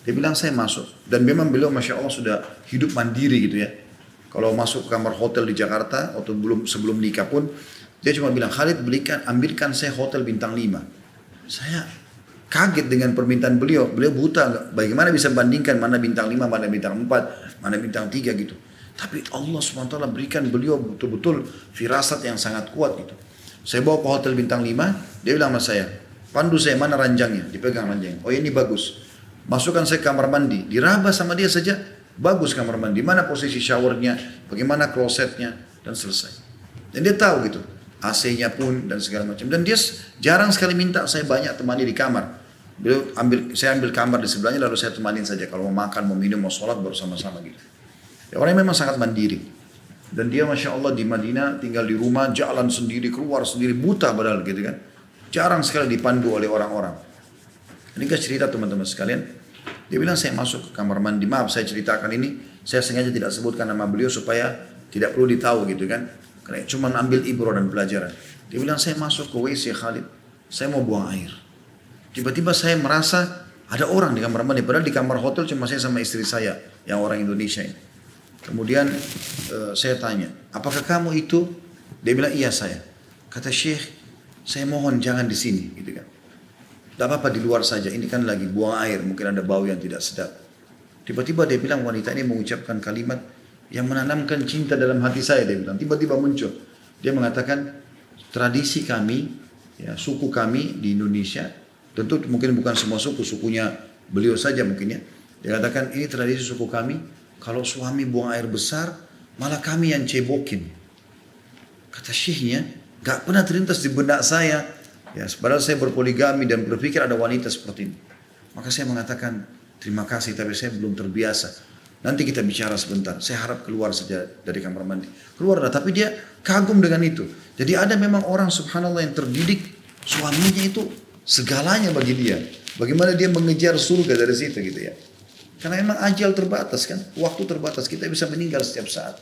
Dia bilang saya masuk. Dan memang beliau Masya Allah sudah hidup mandiri gitu ya. Kalau masuk ke kamar hotel di Jakarta, atau sebelum nikah pun, dia cuma bilang, Khalid ambilkan saya hotel bintang 5. Saya kaget dengan permintaan beliau. Beliau buta, bagaimana bisa bandingkan mana bintang 5, mana bintang 4, mana bintang 3 gitu. Tapi Allah SWT berikan beliau betul-betul firasat yang sangat kuat gitu. Saya bawa ke hotel bintang 5, dia bilang sama saya, pandu saya mana ranjangnya, dipegang ranjangnya. Oh ini bagus. Masukkan saya ke kamar mandi, diraba sama dia saja, bagus kamar mandi. Mana posisi showernya, bagaimana klosetnya, dan selesai. Dan dia tahu gitu, AC-nya pun dan segala macam. Dan dia jarang sekali minta saya banyak temani di kamar. Saya ambil kamar di sebelahnya lalu saya temanin saja. Kalau mau makan, mau minum, mau sholat baru sama-sama gitu. Ya, orangnya memang sangat mandiri. Dan dia Masya Allah di Madinah tinggal di rumah, jalan sendiri, keluar sendiri, buta padahal gitu kan. Jarang sekali dipandu oleh orang-orang. Ini kan cerita teman-teman sekalian. Dia bilang saya masuk ke kamar mandi. Maaf saya ceritakan ini. Saya sengaja tidak sebutkan nama beliau supaya tidak perlu ditahu gitu kan. Karena cuma ambil ibrah dan pelajaran. Dia bilang saya masuk ke WC Khalid. Saya mau buang air. Tiba-tiba saya merasa ada orang di kamar mandi. Padahal di kamar hotel cuma saya sama istri saya. Yang orang Indonesia ini. Kemudian saya tanya. Apakah kamu itu? Dia bilang iya saya. Kata Syekh. Saya mohon jangan di sini, gitu kan. Tidak apa-apa di luar saja. Ini kan lagi buang air, mungkin ada bau yang tidak sedap. Tiba-tiba dia bilang wanita ini mengucapkan kalimat yang menanamkan cinta dalam hati saya. Dia bilang tiba-tiba muncul. Dia mengatakan tradisi kami, ya, suku kami di Indonesia. Tentu mungkin bukan semua suku, sukunya beliau saja mungkin ya. Dia katakan ini tradisi suku kami. Kalau suami buang air besar, malah kami yang cebokin. Kata syekhnya. Gak pernah terlintas di benak saya. Ya, padahal saya berpoligami dan berpikir ada wanita seperti ini. Maka saya mengatakan, terima kasih tapi saya belum terbiasa. Nanti kita bicara sebentar. Saya harap keluar saja dari kamar mandi. Keluarlah, tapi dia kagum dengan itu. Jadi ada memang orang subhanallah yang terdidik, suaminya itu segalanya bagi dia. Bagaimana dia mengejar surga dari situ gitu ya. Karena memang ajal terbatas kan. Waktu terbatas, kita bisa meninggal setiap saat.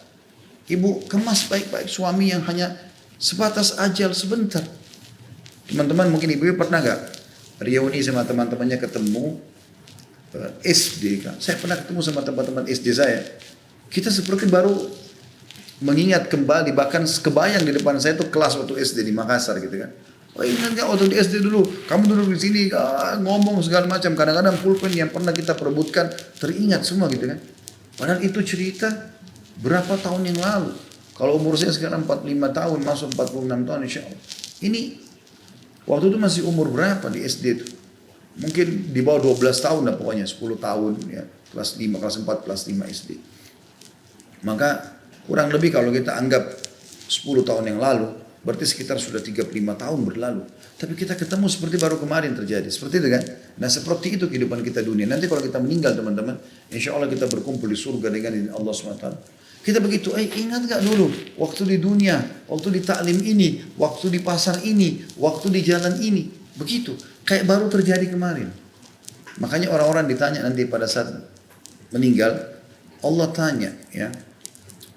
Ibu kemas baik-baik suami yang hanya sebatas ajal sebentar. Teman-teman mungkin ibu pernah gak reuni sama teman-temannya ketemu SD kan. Saya pernah ketemu sama teman-teman SD saya. Kita seperti baru mengingat kembali, bahkan kebayang di depan saya tuh kelas waktu SD di Makassar gitu kan. Oh ingat gak waktu di SD dulu, kamu duduk di sini ngomong segala macam. Kadang-kadang pulpen yang pernah kita perebutkan teringat semua gitu kan. Padahal itu cerita berapa tahun yang lalu. Kalau umur saya sekarang 45 tahun, masuk 46 tahun insya Allah. Ini, waktu itu masih umur berapa di SD itu? Mungkin di bawah 12 tahun lah pokoknya, 10 tahun ya. Kelas 5, kelas 4, kelas 5 SD. Maka kurang lebih kalau kita anggap 10 tahun yang lalu, berarti sekitar sudah 35 tahun berlalu. Tapi kita ketemu seperti baru kemarin terjadi. Seperti itu kan? Nah seperti itu kehidupan kita dunia. Nanti kalau kita meninggal teman-teman, insya Allah kita berkumpul di surga dengan Allah SWT. Kita begitu, ingat gak dulu waktu di dunia, waktu di taklim ini, waktu di pasar ini, waktu di jalan ini. Begitu, kayak baru terjadi kemarin. Makanya orang-orang ditanya nanti pada saat meninggal, Allah tanya ya,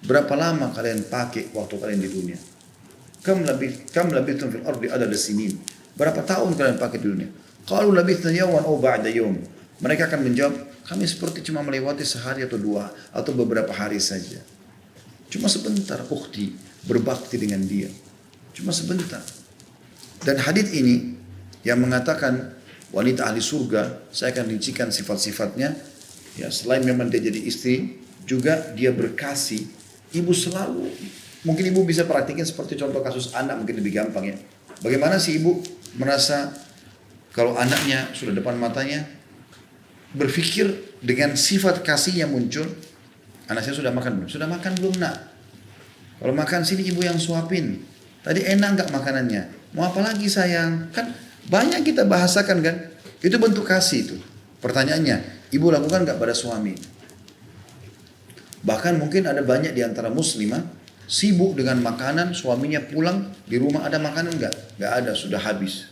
berapa lama kalian pakai waktu kalian di dunia? Kam labithtum fil ardi adada sinin. Berapa tahun kalian pakai di dunia? Qalu labithna yawman aw ba'da yawm. Mereka akan menjawab, kami seperti cuma melewati sehari atau dua atau beberapa hari saja. Cuma sebentar ukhti berbakti dengan dia. Cuma sebentar. Dan hadits ini yang mengatakan wanita ahli surga, saya akan rincikan sifat-sifatnya. Ya, selain memang dia jadi istri, juga dia berkasih. Ibu selalu, mungkin ibu bisa praktikin seperti contoh kasus anak mungkin lebih gampang ya. Bagaimana sih ibu merasa kalau anaknya sudah depan matanya, berpikir dengan sifat kasih yang muncul. Anak saya sudah makan belum? Sudah makan belum nak? Kalau makan sini ibu yang suapin. Tadi enak gak makanannya? Mau apa lagi sayang? Kan banyak kita bahasakan kan? Itu bentuk kasih itu. Pertanyaannya, ibu lakukan gak pada suami? Bahkan mungkin ada banyak di antara muslimah sibuk dengan makanan, suaminya pulang di rumah ada makanan gak? Gak ada, sudah habis.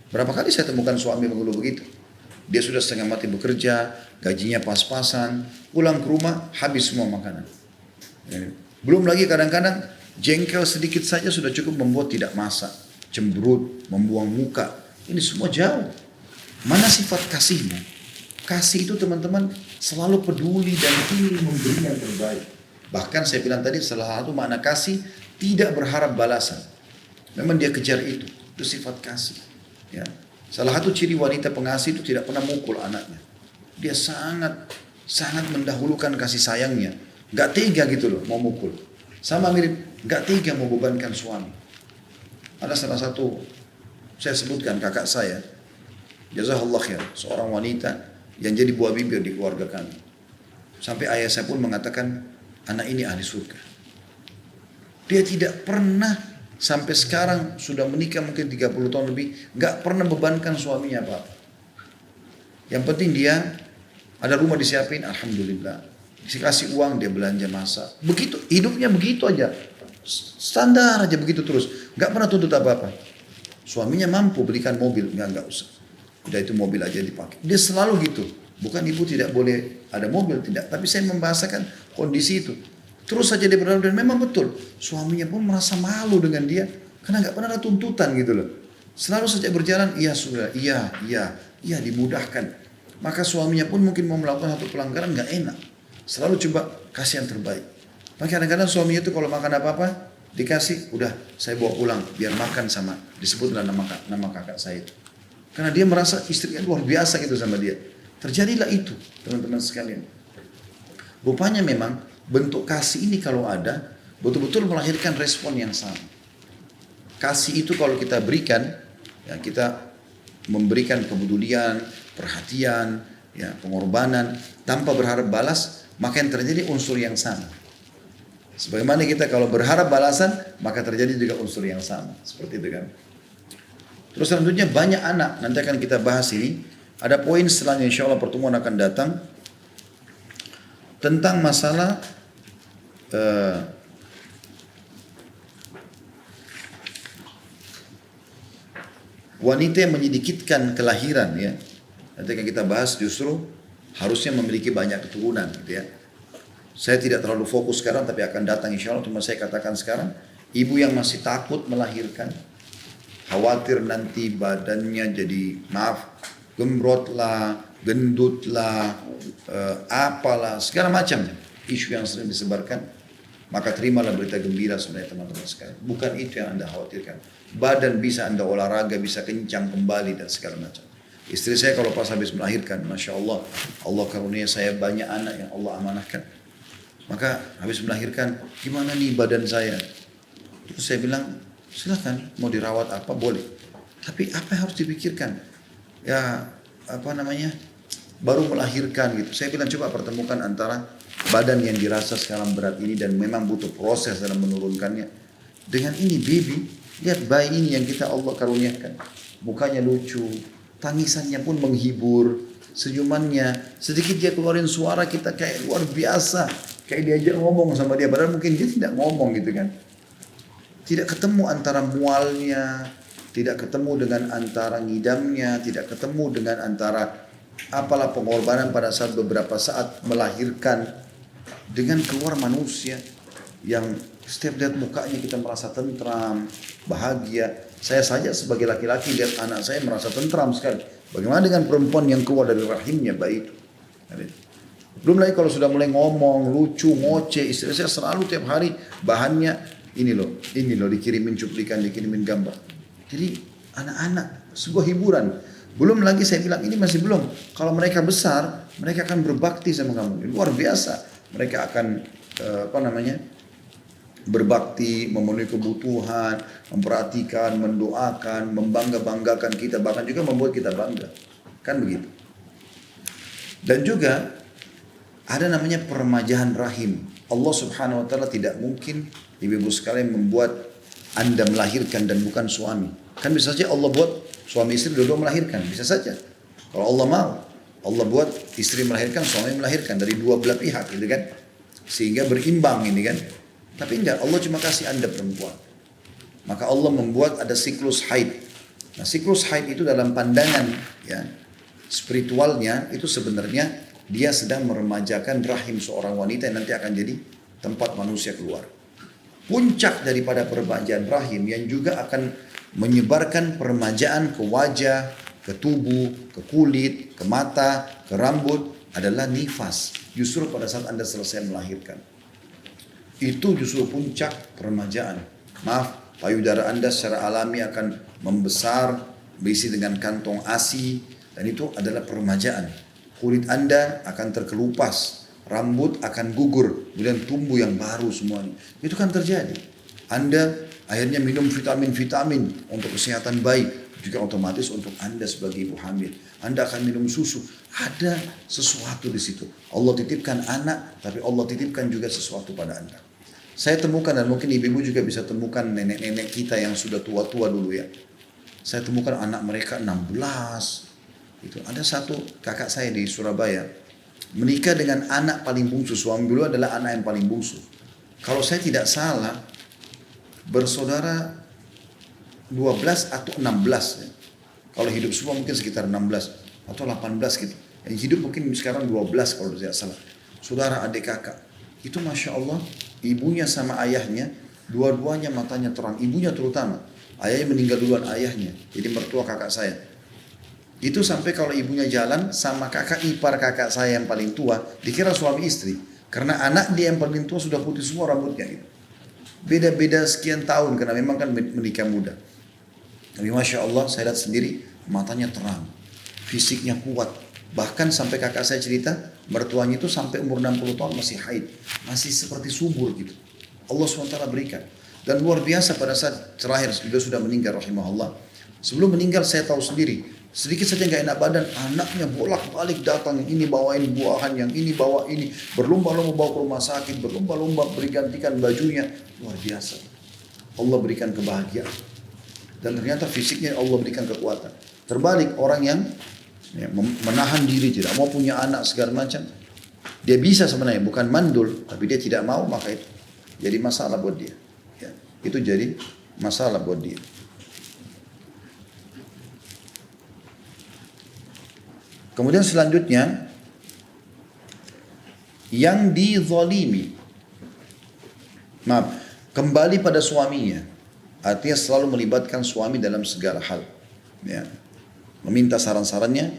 Berapa kali saya temukan suami mengeluh begitu? Dia sudah setengah mati bekerja, gajinya pas-pasan, pulang ke rumah habis semua makanan. Belum lagi kadang-kadang jengkel sedikit saja sudah cukup membuat tidak masak, cemberut, membuang muka. Ini semua jauh. Mana sifat kasihmu? Kasih itu teman-teman selalu peduli dan ingin memberi yang terbaik. Bahkan saya bilang tadi salah satu makna kasih tidak berharap balasan. Memang dia kejar itu sifat kasih. Ya. Salah satu ciri wanita pengasih itu tidak pernah mukul anaknya. Dia sangat mendahulukan kasih sayangnya. Gak tega gitu loh mau mukul. Sama mirip gak tega mau bebankan suami. Ada salah satu, saya sebutkan kakak saya, jazakallah khair, seorang wanita yang jadi buah bibir di keluarga kami. Sampai ayah saya pun mengatakan, anak ini ahli surga. Dia tidak pernah sampai sekarang sudah menikah mungkin 30 tahun lebih, gak pernah bebankan suaminya apa-apa. Yang penting dia ada rumah disiapin, alhamdulillah. Dikasih uang, dia belanja masak. Begitu, hidupnya begitu aja. Standar aja begitu terus. Gak pernah tuntut apa-apa. Suaminya mampu belikan mobil, enggak usah. Udah itu mobil aja dipakai. Dia selalu gitu. Bukan ibu tidak boleh ada mobil, tidak. Tapi saya membahasakan kondisi itu. Terus saja dia berlalu dan memang betul. Suaminya pun merasa malu dengan dia. Karena gak pernah ada tuntutan gitu loh. Selalu saja berjalan, iya sudah, iya dimudahkan. Maka suaminya pun mungkin mau melakukan satu pelanggaran gak enak. Selalu coba kasih yang terbaik. Maka kadang-kadang suaminya itu kalau makan apa-apa, dikasih, udah saya bawa pulang, biar makan sama, disebutlah nama kakak saya itu. Karena dia merasa istrinya luar biasa gitu sama dia. Terjadilah itu, teman-teman sekalian. Rupanya memang bentuk kasih ini kalau ada, betul-betul melahirkan respon yang sama. Kasih itu kalau kita berikan, ya kita memberikan kepedulian, perhatian, ya pengorbanan, tanpa berharap balas, maka yang terjadi unsur yang sama. Sebagaimana kita kalau berharap balasan, maka terjadi juga unsur yang sama. Seperti itu kan. Terus selanjutnya banyak anak, nanti akan kita bahas ini. Ada poin setelahnya insya Allah pertemuan akan datang. Tentang masalah wanita yang menyedikitkan kelahiran ya. Nanti akan kita bahas justru harusnya memiliki banyak keturunan gitu ya. Saya tidak terlalu fokus sekarang tapi akan datang insya Allah. Cuma saya katakan sekarang, ibu yang masih takut melahirkan, khawatir nanti badannya jadi gembrot lah, gendut lah, apalah, segala macam isu yang sering disebarkan. Maka terimalah berita gembira sebenarnya teman-teman sekalian. Bukan itu yang Anda khawatirkan. Badan bisa Anda olahraga, bisa kencang kembali dan segala macam. Istri saya kalau pas habis melahirkan, Masya Allah, Allah karunia saya banyak anak yang Allah amanahkan. Maka habis melahirkan, gimana nih badan saya? Terus saya bilang, silakan mau dirawat apa boleh. Tapi apa yang harus dipikirkan? Ya baru melahirkan gitu. Saya bilang coba pertemukan antara badan yang dirasa sekarang berat ini dan memang butuh proses dalam menurunkannya. Dengan ini baby, lihat bayi ini yang kita Allah karuniakan. Mukanya lucu, tangisannya pun menghibur, senyumannya, sedikit dia keluarin suara kita kayak luar biasa. Kayak diajak ngomong sama dia, padahal mungkin dia tidak ngomong gitu kan. Tidak ketemu antara mualnya, tidak ketemu dengan antara ngidamnya, tidak ketemu dengan antara apalah pengorbanan pada saat beberapa saat melahirkan dengan keluar manusia yang setiap lihat mukanya kita merasa tentram, bahagia. Saya saja sebagai laki-laki lihat anak saya merasa tentram sekali. Bagaimana dengan perempuan yang keluar dari rahimnya bayi itu? Belum lagi kalau sudah mulai ngomong, lucu, ngoceh, istri saya selalu tiap hari bahannya ini loh dikirimin cuplikan, dikirimin gambar. Jadi anak-anak sebuah hiburan. Belum lagi saya bilang ini masih belum. Kalau mereka besar, mereka akan berbakti sama kamu. Luar biasa. Mereka akan berbakti, memenuhi kebutuhan, memperhatikan, mendoakan, membangga-banggakan kita, bahkan juga membuat kita bangga. Kan begitu. Dan juga ada namanya peremajahan rahim. Allah Subhanahu wa taala tidak mungkin ibu-ibu sekalian membuat Anda melahirkan dan bukan suami. Kan bisa saja Allah buat suami istri dua-dua melahirkan, bisa saja. Kalau Allah mau, Allah buat istri melahirkan, suami melahirkan dari dua belah pihak gitu kan. Sehingga berimbang ini kan. Tapi enggak, Allah cuma kasih Anda perempuan. Maka Allah membuat ada siklus haid. Nah, siklus haid itu dalam pandangan ya spiritualnya itu sebenarnya dia sedang meremajakan rahim seorang wanita yang nanti akan jadi tempat manusia keluar. Puncak daripada peremajaan rahim yang juga akan menyebarkan permajaan ke wajah, ke tubuh, ke kulit, ke mata, ke rambut adalah nifas. Justru pada saat Anda selesai melahirkan. Itu justru puncak permajaan. Maaf, payudara Anda secara alami akan membesar, berisi dengan kantong ASI, dan itu adalah permajaan. Kulit Anda akan terkelupas, rambut akan gugur, kemudian tumbuh yang baru semuanya. Itu kan terjadi. Anda akhirnya minum vitamin-vitamin untuk kesehatan bayi, juga otomatis untuk Anda sebagai ibu hamil. Anda akan minum susu. Ada sesuatu di situ. Allah titipkan anak, tapi Allah titipkan juga sesuatu pada Anda. Saya temukan, dan mungkin ibu-ibu juga bisa temukan nenek-nenek kita yang sudah tua-tua dulu ya. Saya temukan anak mereka 16. Itu ada satu kakak saya di Surabaya menikah dengan anak paling bungsu. Suami dulu adalah anak yang paling bungsu. Kalau saya tidak salah, bersaudara 12 atau 16 ya. Kalau hidup semua mungkin sekitar 16 atau 18 gitu. Yang hidup mungkin sekarang 12 kalau tidak salah. Saudara adik kakak. Itu Masya Allah, ibunya sama ayahnya, dua-duanya matanya terang. Ibunya terutama. Ayahnya meninggal duluan ayahnya. Jadi mertua kakak saya. Itu sampai kalau ibunya jalan sama kakak ipar kakak saya yang paling tua, dikira suami istri. Karena anak dia yang paling tua sudah putih semua rambutnya gitu. Beda-beda sekian tahun karena memang kan menikah muda. Tapi Masya Allah saya lihat sendiri matanya terang. Fisiknya kuat. Bahkan sampai kakak saya cerita, mertuanya itu sampai umur 60 tahun masih haid. Masih seperti subur gitu. Allah SWT berikan. Dan luar biasa pada saat terakhir beliau sudah meninggal rahimahullah. Sebelum meninggal saya tahu sendiri. Sedikit saja nggak enak badan, anaknya bolak-balik datang, yang ini bawain buahan, yang ini bawa ini, berlomba-lomba bawa ke rumah sakit, berlomba-lomba bergantikan bajunya, luar biasa. Allah berikan kebahagiaan, dan ternyata fisiknya Allah berikan kekuatan. Terbalik orang yang ya, menahan diri, tidak mau punya anak segala macam, dia bisa sebenarnya bukan mandul, tapi dia tidak mau, maka itu jadi masalah buat dia. Ya, itu jadi masalah buat dia. Kemudian selanjutnya yang dizalimi, kembali pada suaminya, artinya selalu melibatkan suami dalam segala hal, ya. Meminta saran-sarannya,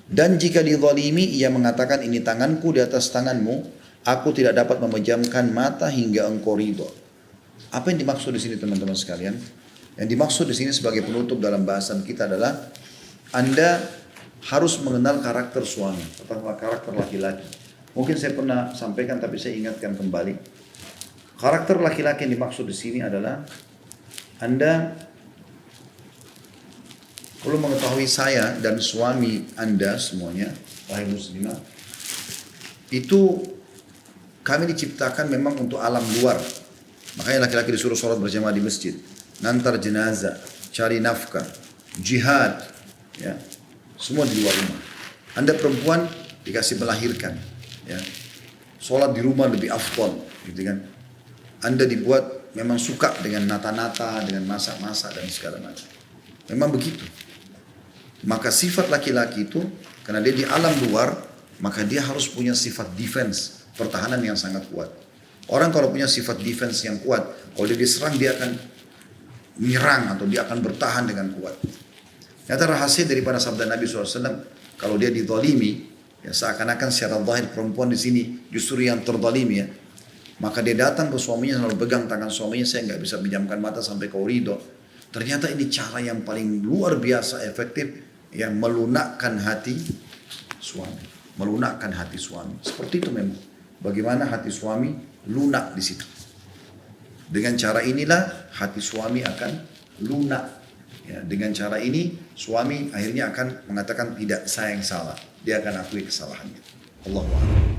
dan jika dizalimi ia mengatakan ini tanganku di atas tanganmu, aku tidak dapat memejamkan mata hingga engkau ridho. Apa yang dimaksud di sini teman-teman sekalian? Yang dimaksud di sini sebagai penutup dalam bahasan kita adalah Anda harus mengenal karakter suami atau karakter laki-laki. Mungkin saya pernah sampaikan tapi saya ingatkan kembali. Karakter laki-laki yang dimaksud di sini adalah Anda perlu mengetahui saya dan suami Anda semuanya, wahai muslimah, itu kami diciptakan memang untuk alam luar. Makanya laki-laki disuruh sholat berjamaah di masjid, nantar jenazah, cari nafkah, jihad, ya. Semua di luar rumah. Anda perempuan dikasih melahirkan, ya. Sholat di rumah lebih afdal, gitu kan. Anda dibuat memang suka dengan nata-nata, dengan masak-masak dan segala macam. Memang begitu. Maka sifat laki-laki itu, karena dia di alam luar, maka dia harus punya sifat defense, pertahanan yang sangat kuat. Orang kalau punya sifat defense yang kuat, kalau dia diserang dia akan menyerang atau dia akan bertahan dengan kuat. Ternyata rahasia daripada sabda Nabi SAW, kalau dia dizalimi, ya seakan-akan secara zahir perempuan di sini justru yang terzalimi ya. Maka dia datang ke suaminya lalu pegang tangan suaminya, saya nggak bisa menjamkan mata sampai kau ridho. Ternyata ini cara yang paling luar biasa efektif yang melunakkan hati suami, melunakkan hati suami. Seperti itu memang. Bagaimana hati suami lunak di situ. Dengan cara inilah hati suami akan lunak. Ya, dengan cara ini suami akhirnya akan mengatakan tidak, saya yang salah. Dia akan akui kesalahannya. Allahu a'lam.